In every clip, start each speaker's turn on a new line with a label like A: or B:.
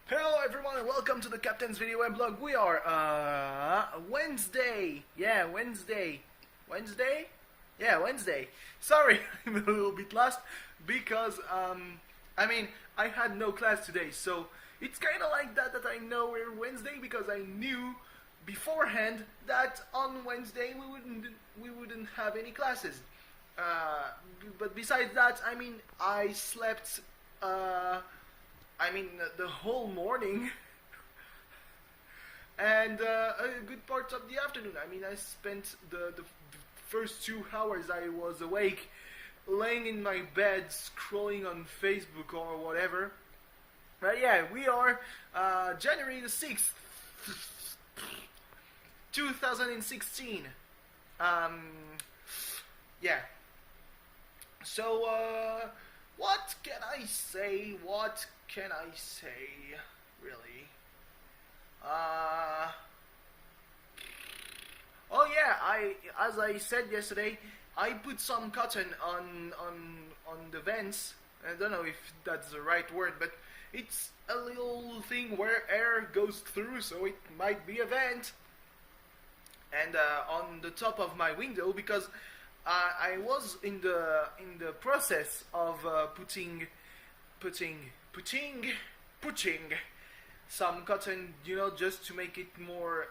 A: Hello everyone and welcome to the Captain's Video Weblog. We are Wednesday. Yeah, Wednesday. Wednesday? Yeah, Wednesday. Sorry, I'm a little bit lost because I had no class today, so it's kind of like that I know we're Wednesday because I knew beforehand that on Wednesday we wouldn't have any classes. But besides that, I slept the whole morning and a good part of the afternoon. I spent the first 2 hours I was awake laying in my bed scrolling on Facebook or whatever. But yeah, we are January the 6th, 2016. Yeah. So, what can I say? What can I say? Really? Oh yeah, as I said yesterday, I put some cotton on the vents. I don't know if that's the right word, but it's a little thing where air goes through, so it might be a vent. And on the top of my window, because I was in the process of putting some cotton, just to make it more,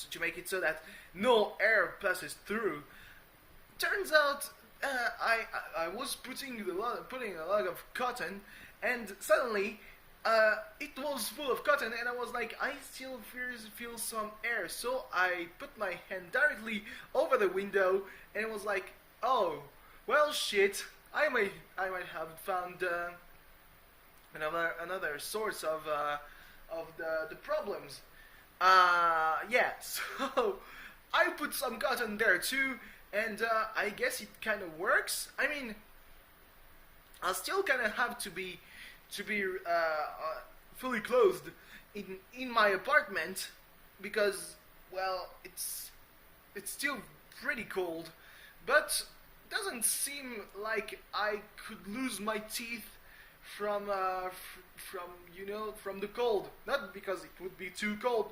A: to make it so that no air passes through. Turns out, I was putting a lot of cotton, and suddenly it was full of cotton, and I was like, I still feel some air. So I put my hand directly over the window, and it was like, oh, well, shit. I might have found another source of the problems. Yeah. So I put some cotton there too, and I guess it kind of works. I still kind of have to be fully clothed in my apartment because, well, it's still pretty cold, but doesn't seem like I could lose my teeth from from the cold. Not because it would be too cold,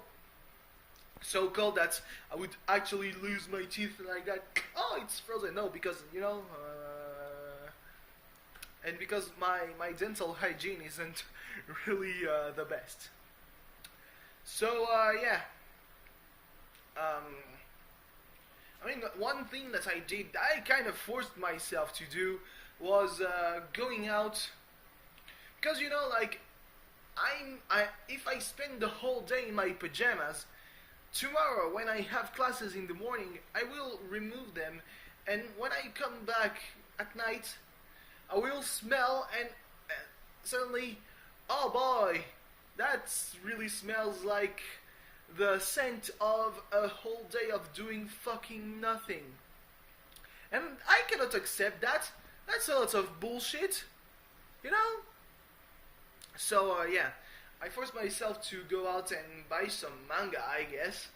A: so cold that I would actually lose my teeth like that. Oh, it's frozen. No, because and because my dental hygiene isn't really the best. So yeah. One thing that I did, I kind of forced myself to do, was going out, because if I spend the whole day in my pajamas, tomorrow when I have classes in the morning, I will remove them, and when I come back at night, I will smell, and suddenly, oh boy, that really smells like the scent of a whole day of doing fucking nothing. And I cannot accept that. That's a lot of bullshit, you know? So yeah, I forced myself to go out and buy some manga, I guess.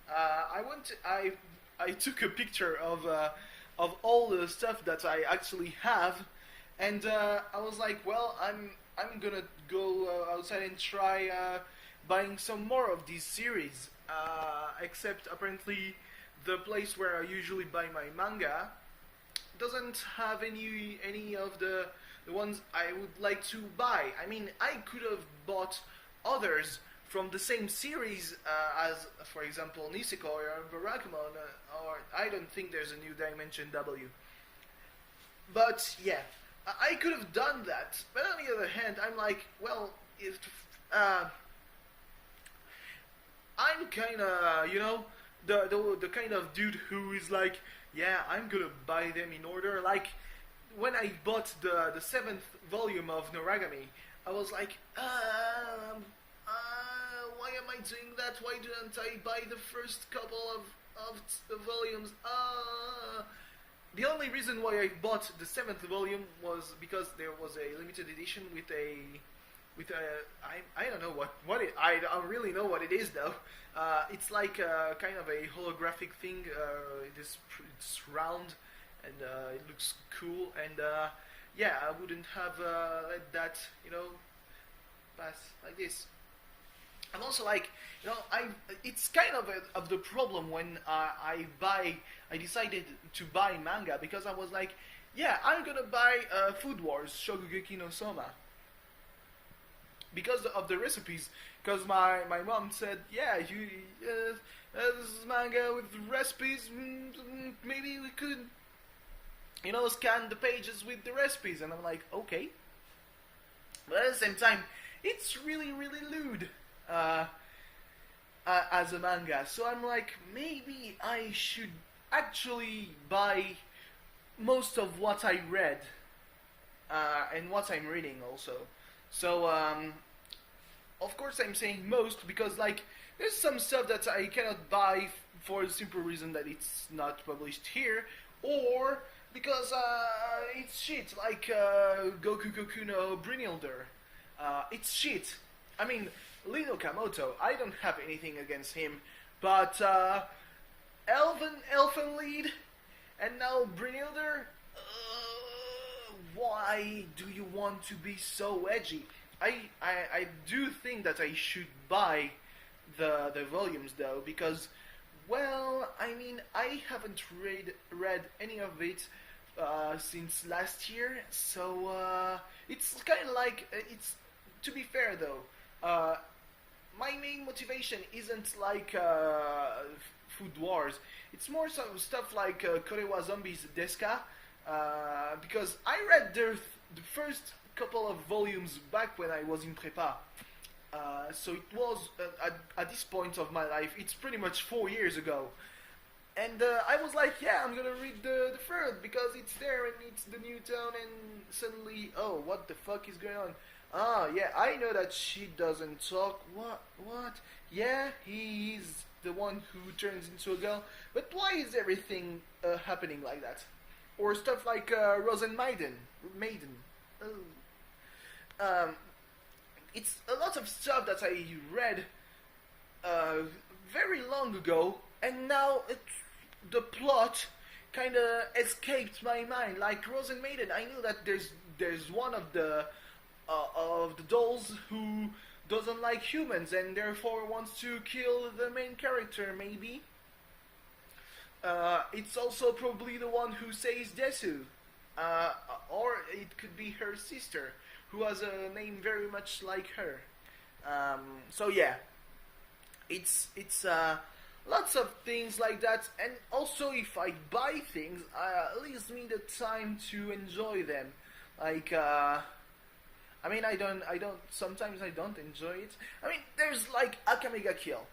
A: I took a picture of all the stuff that I actually have, and I was like, well, I'm gonna go outside and try buying some more of these series. Except apparently the place where I usually buy my manga doesn't have any of the ones I would like to buy. I could have bought others from the same series as, for example, Nisekoi or Barakamon, or I don't think there's a new Dimension W. But yeah, I could have done that. But on the other hand, I'm like, well, if I'm kind of, the kind of dude who is like, yeah, I'm gonna buy them in order. Like, when I bought the 7th volume of Noragami, I was like, why am I doing that? Why didn't I buy the first couple of the volumes? The only reason why I bought the 7th volume was because there was a limited edition with I don't know what it, I don't really know what it is though. It's like kind of a holographic thing. It's round and it looks cool, and yeah, I wouldn't have let that pass like this. I'm also like, you know, it's kind of the problem when I decided to buy manga because I was like, yeah, I'm gonna buy Food Wars Shokugeki no Soma because of the recipes. Because my mom said, yeah, you this is manga with recipes. Maybe we could, you know, scan the pages with the recipes. And I'm like, okay. But at the same time, it's really lewd as a manga. So I'm like, maybe I should actually buy most of what I read and what I'm reading also. So of course I'm saying most because like there's some stuff that I cannot buy for the simple reason that it's not published here, or because it's shit, like Goku Goku no Brynhilder. It's shit. I mean, Lino Kamoto, I don't have anything against him, but Elfen Lead, and now Brynhilder, why do you want to be so edgy? I do think that I should buy the volumes though, because, well, I mean, I haven't read any of it since last year, so it's kind of like, it's, to be fair though, my main motivation isn't like Food Wars. It's more some stuff like Korewa Zombies Deska, because I read the first couple of volumes back when I was in prepa. So it was at this point of my life, it's pretty much 4 years ago. And I was like, yeah, I'm gonna read the third because it's there and it's the new tone, and suddenly, oh, what the fuck is going on? Ah, yeah, I know that she doesn't talk. What? Yeah, he's the one who turns into a girl. But why is everything happening like that? Or stuff like Rosen Maiden. Oh. It's a lot of stuff that I read very long ago, and now the plot kind of escaped my mind. Like Rosen Maiden, I knew that there's one of the dolls who doesn't like humans and therefore wants to kill the main character, maybe. It's also probably the one who says Desu. Or it could be her sister, who has a name very much like her. So yeah, it's lots of things like that, and also if I buy things, it leaves me the time to enjoy them. Like, I mean, sometimes I don't enjoy it. I mean, there's like Akame ga Kill.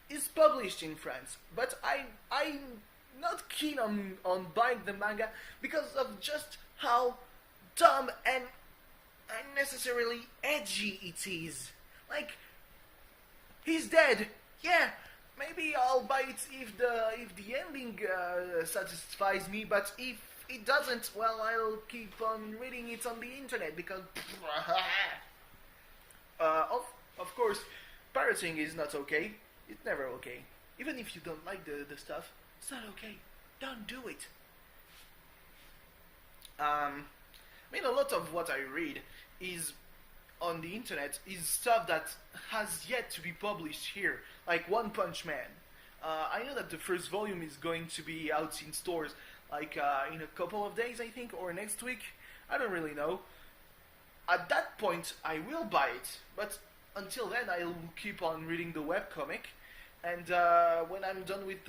A: It's published in France, but I'm not keen on buying the manga because of just how dumb and unnecessarily edgy it is. Like, he's dead. Yeah, maybe I'll buy it if the ending satisfies me, but if it doesn't, well, I'll keep on reading it on the internet because of course, pirating is not okay. It's never okay. Even if you don't like the stuff, it's not okay. Don't do it. I mean, a lot of what I read is on the internet is stuff that has yet to be published here, like One Punch Man. I know that the first volume is going to be out in stores like in a couple of days, I think, or next week. I don't really know. At that point, I will buy it, but until then, I'll keep on reading the webcomic. And when I'm done with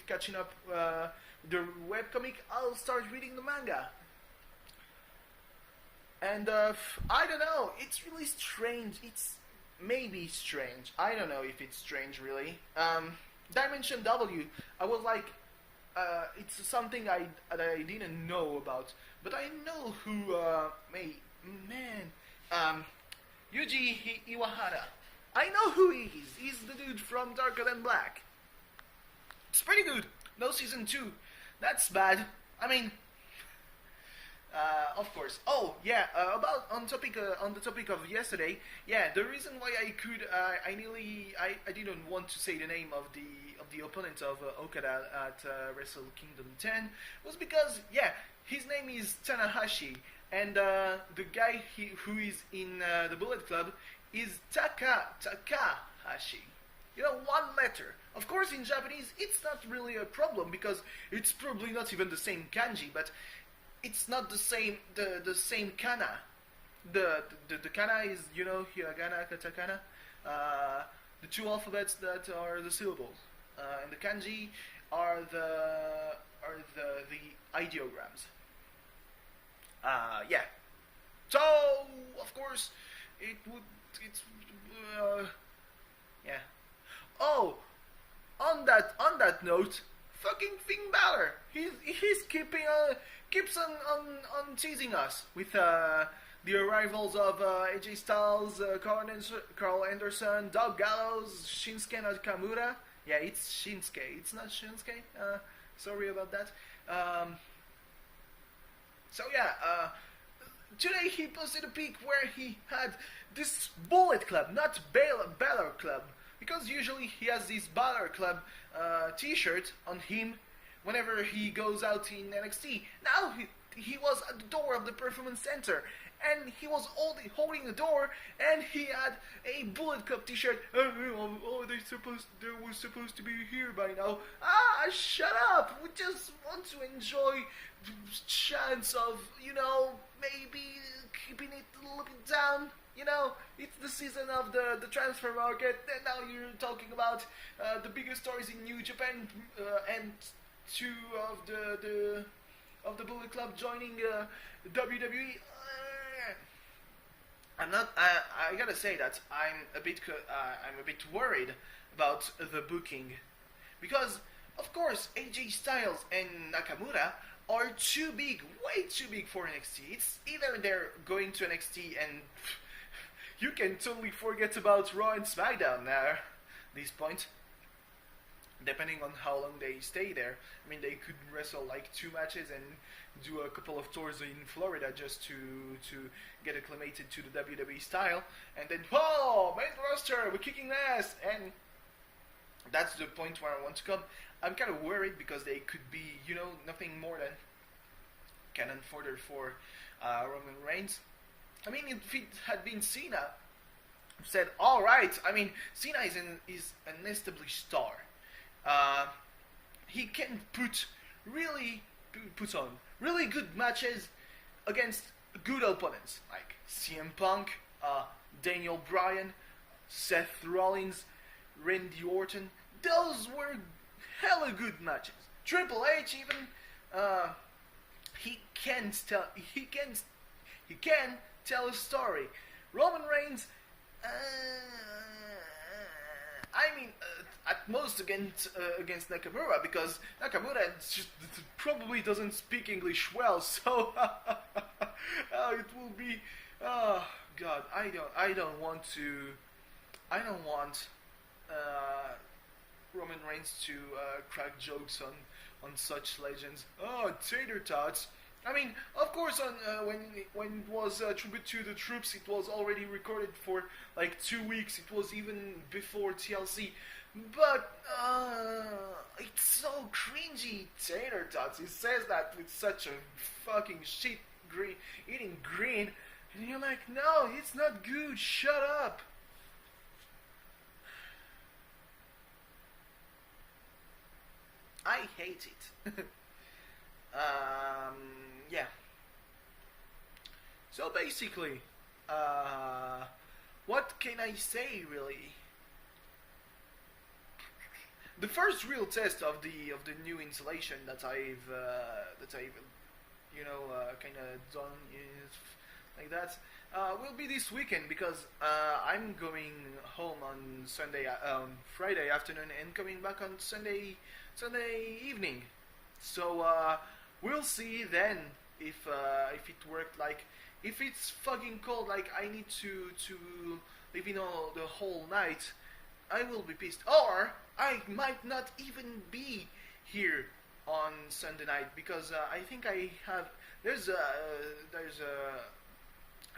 A: catching up the webcomic, I'll start reading the manga. And I don't know, it's really strange. It's maybe strange. I don't know if it's strange, really. Dimension W, I was like, it's something that I didn't know about. But I know who, Yuji Iwahara. I know who he is. He's the dude from Darker Than Black. It's pretty good. No season 2. That's bad. I mean, of course. Oh yeah. On the topic of yesterday. Yeah. The reason why I didn't want to say the name of the opponent of Okada at Wrestle Kingdom 10 was because his name is Tanahashi. and the guy who is in the Bullet Club is Takahashi. You know, one letter. Of course, in Japanese, it's not really a problem because it's probably not even the same kanji, but it's not the same kana. The kana is, you know, hiragana, katakana, the two alphabets that are the syllables, and the kanji are the ideograms. Yeah. So of course it's yeah. Oh, on that note, fucking Finn Balor. He's keeps on teasing us with the arrivals of AJ Styles, Carl Anderson, Doug Gallows, Shinsuke Nakamura. Yeah, it's Shinsuke. It's not Shinsuke. Sorry about that. So yeah, today he posted a pic where he had this Bullet Club, not Balor Club, because usually he has this Balor Club T-shirt on him whenever he goes out in NXT. Now he was at the door of the Performance Center, and he was holding the door, and he had a Bullet Club T-shirt. Oh, they were supposed to be here by now. Ah, shut up! We just want to enjoy the chance of, you know, maybe keeping it a little bit down. You know, it's the season of the transfer market, and now you're talking about the biggest stories in New Japan, and two of the Bullet Club joining WWE. I gotta say that I'm a bit worried about the booking, because of course AJ Styles and Nakamura are too big, way too big for NXT. It's either they're going to NXT and you can totally forget about Raw and SmackDown now, at this point, depending on how long they stay there. I mean, they could wrestle like 2 matches and do a couple of tours in Florida just to get acclimated to the WWE style, and then, oh, main roster, we're kicking ass, and that's the point where I want to come. I'm kind of worried because they could be, you know, nothing more than cannon fodder for Roman Reigns. I mean, if it had been Cena, said, all right. I mean, Cena is an established star. He can put on really good matches against good opponents like CM Punk, Daniel Bryan, Seth Rollins, Randy Orton. Those were hella good matches. Triple H even, he can tell a story. Roman Reigns, I mean, at most against Nakamura, because Nakamura just probably doesn't speak English well, so it will be. Oh God, I don't want Roman Reigns to crack jokes on such legends. Oh, tater tots. I mean, of course, when it was Tribute to the Troops, it was already recorded for like 2 weeks. It was even before TLC. But it's so cringy, tater tots. He says that with such a fucking shit eating grin, and you're like, no, it's not good. Shut up. I hate it. Yeah. So basically, what can I say really? The first real test of the new installation that I've kind of done is like that will be this weekend, because I'm going home on Friday afternoon and coming back on Sunday evening. So we'll see then if it worked. Like, if it's fucking cold, like I need to live in the whole night, I will be pissed. Or I might not even be here on Sunday night, because I think there's a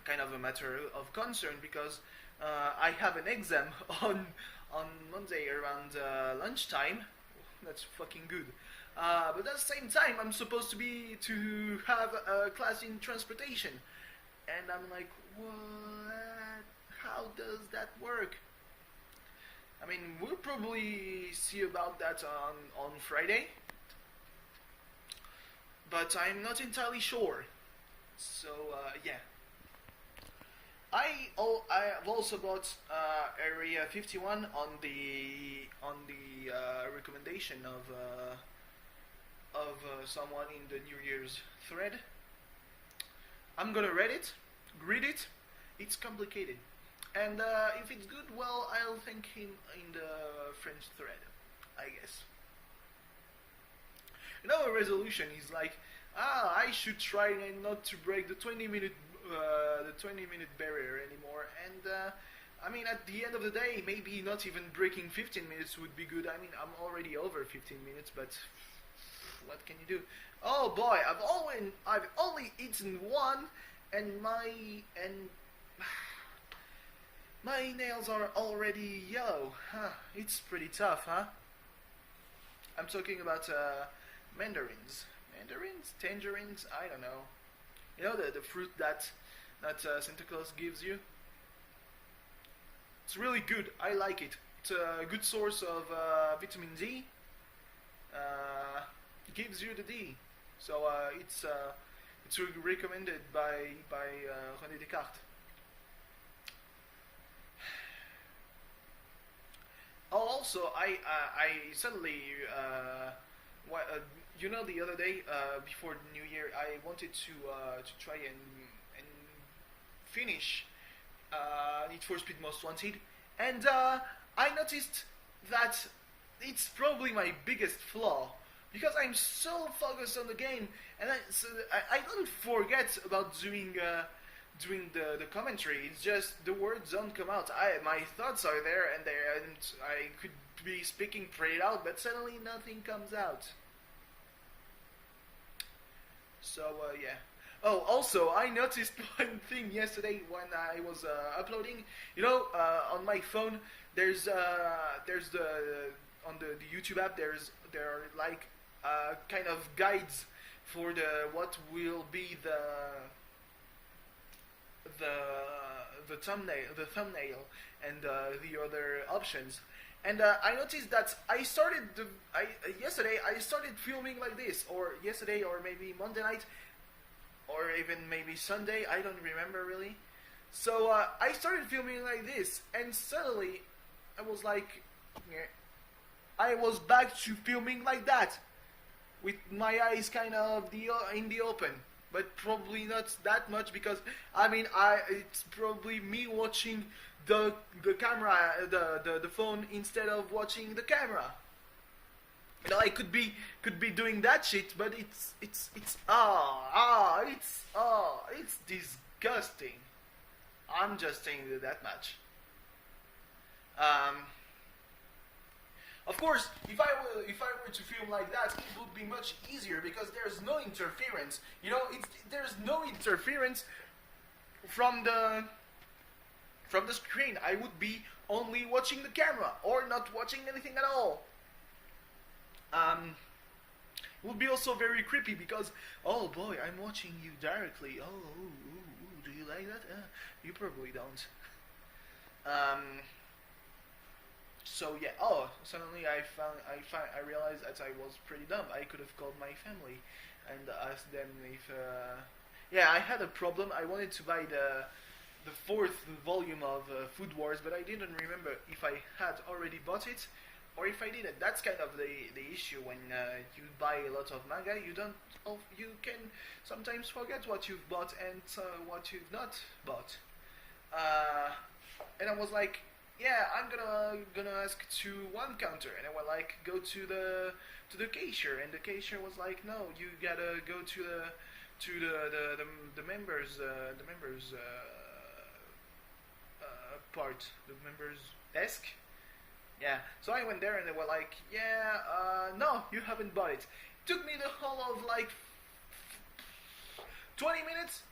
A: kind of a matter of concern, because I have an exam on Monday around lunchtime. That's fucking good. But at the same time, I'm supposed to have a class in transportation, and I'm like, what? How does that work? I mean, we'll probably see about that on Friday, but I'm not entirely sure. So yeah, I've also bought Area 51 on the recommendation of someone in the New Year's thread. I'm gonna read it. It's complicated, and if it's good, well, I'll thank him in the French thread, I guess. A resolution is like, I should try and not to break the 20-minute barrier anymore. And I mean, at the end of the day, maybe not even breaking 15 minutes would be good. I mean, I'm already over 15 minutes, but what can you do? Oh boy, I've only eaten one, and my nails are already yellow. Huh? It's pretty tough, huh? I'm talking about tangerines. I don't know. The fruit that Santa Claus gives you. It's really good. I like it. It's a good source of vitamin D. It gives you the D. So it's recommended by René Descartes. Oh, also, I suddenly, the other day before the New Year, I wanted to try and finish Need for Speed Most Wanted, and I noticed that it's probably my biggest flaw because I'm so focused on the game, and I don't forget about doing the commentary. It's just the words don't come out. My thoughts are there, and I could be speaking pretty loud, but suddenly nothing comes out. So yeah. Oh, also, I noticed one thing yesterday when I was uploading. On my phone, there's the on the YouTube app. There are like kind of guides for what will be the thumbnail and the other options. And I noticed that yesterday I started filming like this, or yesterday, or maybe Monday night, or even maybe Sunday. I don't remember really. So I started filming like this, and suddenly I was like, I was back to filming like that, with my eyes kind of in the open. But probably not that much because I mean it's probably me watching the camera, the phone instead of watching the camera. I could be doing that shit, but it's disgusting. I'm just saying that much. Of course, if I were to film like that, it would be much easier because there's no interference. There's no interference from the screen. I would be only watching the camera or not watching anything at all. It would be also very creepy because, oh boy, I'm watching you directly. Oh, do you like that? You probably don't. So yeah. Oh, suddenly I realized that I was pretty dumb. I could have called my family and asked them if. Yeah, I had a problem. I wanted to buy the fourth volume of Food Wars, but I didn't remember if I had already bought it or if I didn't. That's kind of the issue when you buy a lot of manga. You can sometimes forget what you've bought and what you've not bought. And I was like, yeah, I'm gonna ask to one counter, and I was like, go to the cashier, and the cashier was like, no, you gotta go to the members part, the members desk. Yeah, so I went there and they were like, yeah, no, you haven't bought it. Took me the whole of like 20 minutes.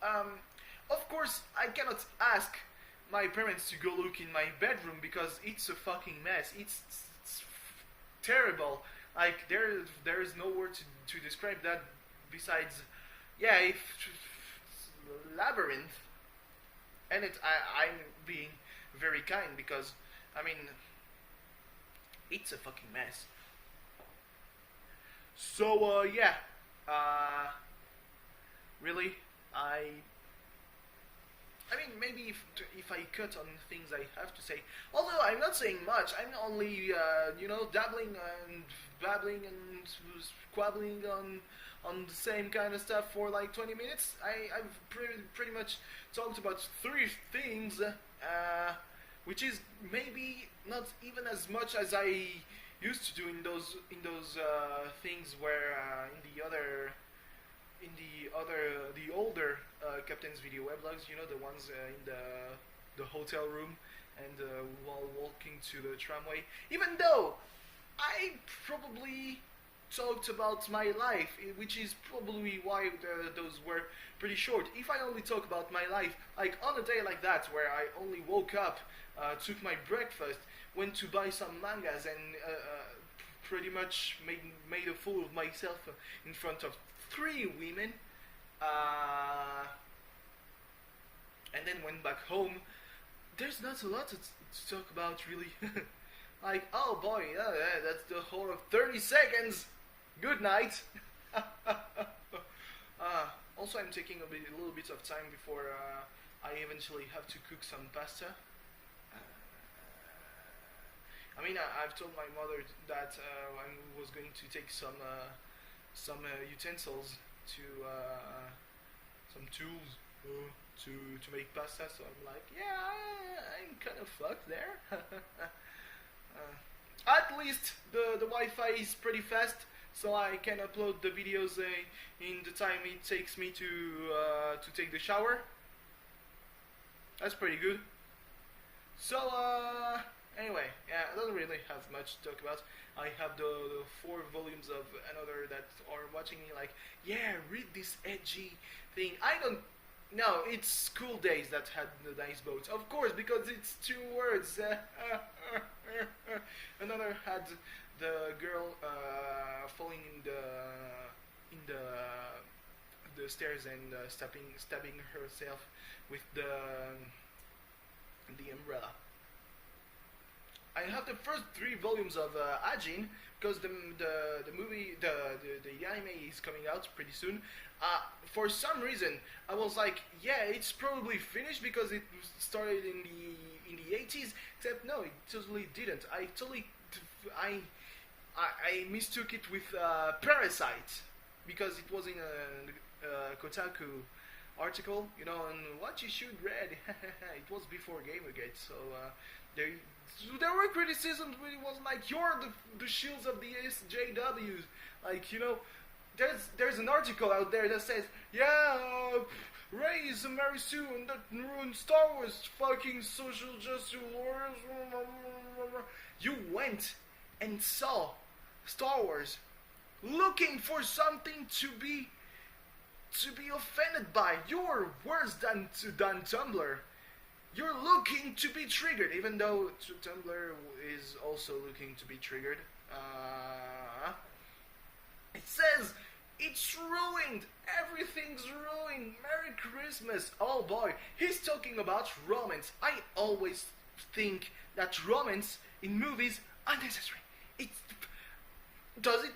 A: Of course, I cannot ask my parents to go look in my bedroom because it's a fucking mess. It's terrible. Like there is no word to describe that besides, yeah, if, labyrinth. And I'm being very kind because I mean it's a fucking mess. So yeah, uh, really, I mean, maybe if I cut on things I have to say, although I'm not saying much, I'm only dabbling and babbling and squabbling on the same kind of stuff for like 20 minutes. I've pretty much talked about three things, which is maybe not even as much as I used to do in those things where the older Captain's video weblogs, the ones in the hotel room and while walking to the tramway. Even though I probably talked about my life, which is probably why those were pretty short. If I only talk about my life, like on a day like that, where I only woke up, took my breakfast, went to buy some mangas, and pretty much made a fool of myself in front of three women, and then went back home, there's not a lot to talk about, really. Like, oh boy, that's the whole of 30 seconds. Good night. Also, I'm taking a little bit of time before I eventually have to cook some pasta. I mean, I've told my mother that I was going to take some utensils to some tools to make pasta. So I'm like, yeah, I'm kind of fucked there. At least the Wi-Fi is pretty fast, so I can upload the videos in the time it takes me to take the shower. That's pretty good. So anyway, yeah, I don't really have much to talk about. I have the 4 volumes of another that are watching me like, yeah, read this edgy thing. I don't. No, it's School Days that had the nice boats. Of course, because it's 2 words. Another had the girl falling in the stairs and stabbing herself with the umbrella. I have the first 3 volumes of Ajin because the movie the anime is coming out pretty soon. For some reason, I was like, yeah, it's probably finished because it started in the 80s. Except no, it totally didn't. I mistook it with Parasite because it was in a Kotaku article, and what you should read. It was before Gamergate, so there were criticisms where it was like, you're the shields of the SJWs, like, there's an article out there that says, yeah, Rey is a Mary Sue and that ruined Star Wars, fucking social justice warriors. You went and saw Star Wars looking for something to be offended by. You're worse than Tumblr. You're looking to be triggered, even though Tumblr is also looking to be triggered. It says it's ruined. Everything's ruined. Merry Christmas. Oh boy, he's talking about romance. I always think that romance in movies unnecessary. Does it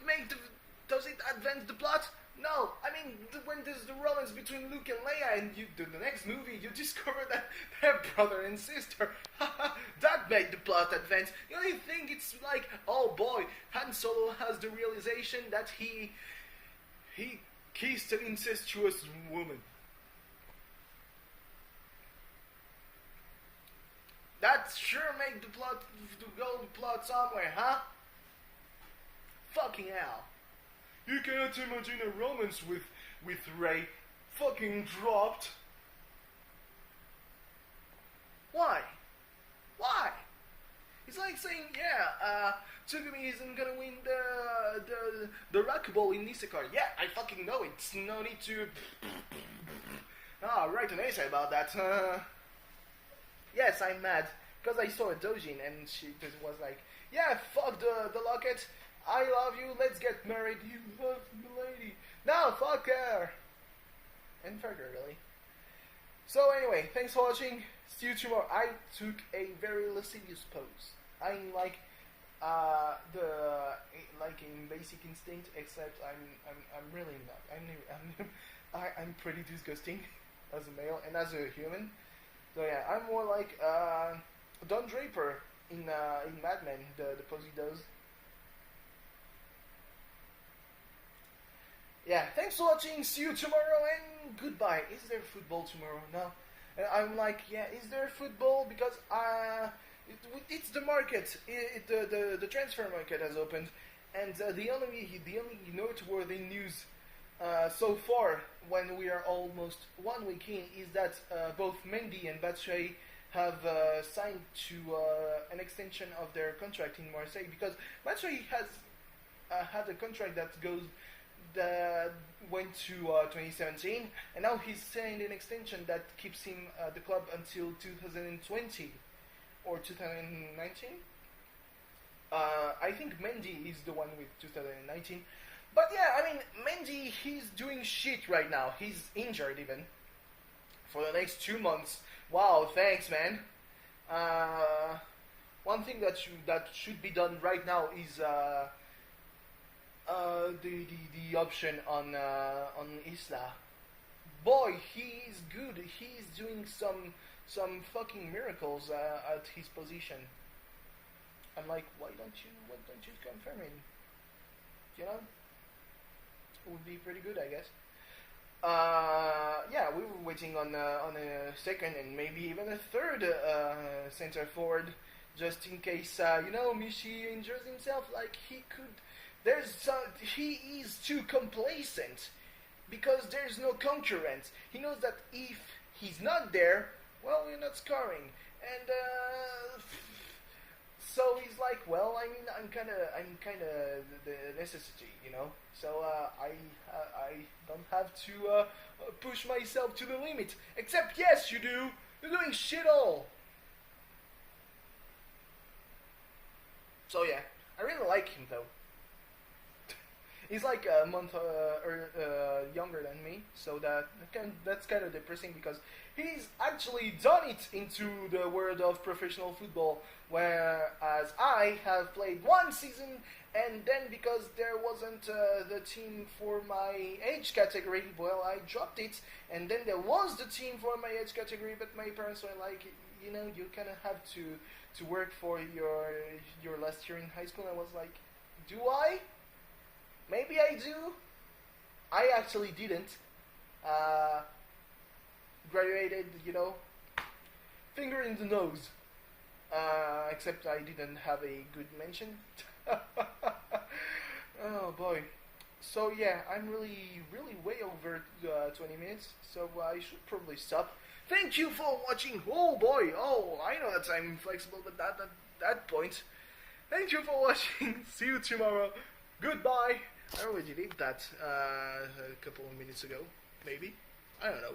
A: advance the plot? No, I mean, when there's the romance between Luke and Leia, and the next movie, you discover that they're brother and sister. That made the plot advance. The only thing, it's like, oh boy, Han Solo has the realization that he kissed an incestuous woman. That sure made the plot somewhere, huh? Fucking hell. You cannot imagine a romance with Rey. Fucking dropped. Why? It's like saying, yeah, Tsugumi isn't gonna win the Rock Ball in Nisekar. Yeah, I fucking know it. No need to write an essay about that. Yes, I'm mad because I saw a doujin and she was like, yeah, fuck the locket. I love you. Let's get married. You love the lady. Now fuck her. And fuck her, really. So anyway, thanks for watching. See you tomorrow. I took a very lascivious pose. I'm like in Basic Instinct, except I'm really not. I'm pretty disgusting as a male and as a human. So yeah, I'm more like Don Draper in Mad Men, the pose he does. Yeah, thanks for watching. See you tomorrow and goodbye. Is there football tomorrow? No. And I'm like, yeah, is there football? Because it's the market. The transfer market has opened, and the only noteworthy news so far, when we are almost 1 week in, is that both Mendy and Batshuayi have signed to an extension of their contract in Marseille, because Batshuayi has had a contract that went to 2017, and now he's signed an extension that keeps him at the club until 2020 or 2019. I think Mendy is the one with 2019. But yeah, I mean, Mendy, he's doing shit right now. He's injured even for the next 2 months. Wow, thanks, man. One thing that should be done right now is the option on Isla. Boy, he's good. He's doing some fucking miracles at his position. I'm like, why don't you confirm him? You know, it would be pretty good, I guess. Yeah, we were waiting on a second and maybe even a third center forward, just in case Mishi injures himself. Like he could. He is too complacent because there's no concurrent. He knows that if he's not there, well, we're not scoring, and so he's like, well, I mean, I'm kind of the necessity, you know. So I don't have to push myself to the limit. Except, yes, you do. You're doing shit all. So yeah, I really like him though. He's like a month younger than me, so that's kind of depressing because he's actually done it into the world of professional football, whereas I have played 1 season, and then because there wasn't the team for my age category, well, I dropped it, and then there was the team for my age category, but my parents were like, you know, you kind of have to work for your last year in high school. I was like, do I? Maybe I do. I actually didn't. Graduated, you know, finger in the nose. Except I didn't have a good mention. Oh boy. So yeah, I'm really way over 20 minutes, so I should probably stop. Thank you for watching. Oh boy. Oh, I know that I'm flexible, but that point. Thank you for watching. See you tomorrow. Goodbye. I already did that a couple of minutes ago, maybe. I don't know.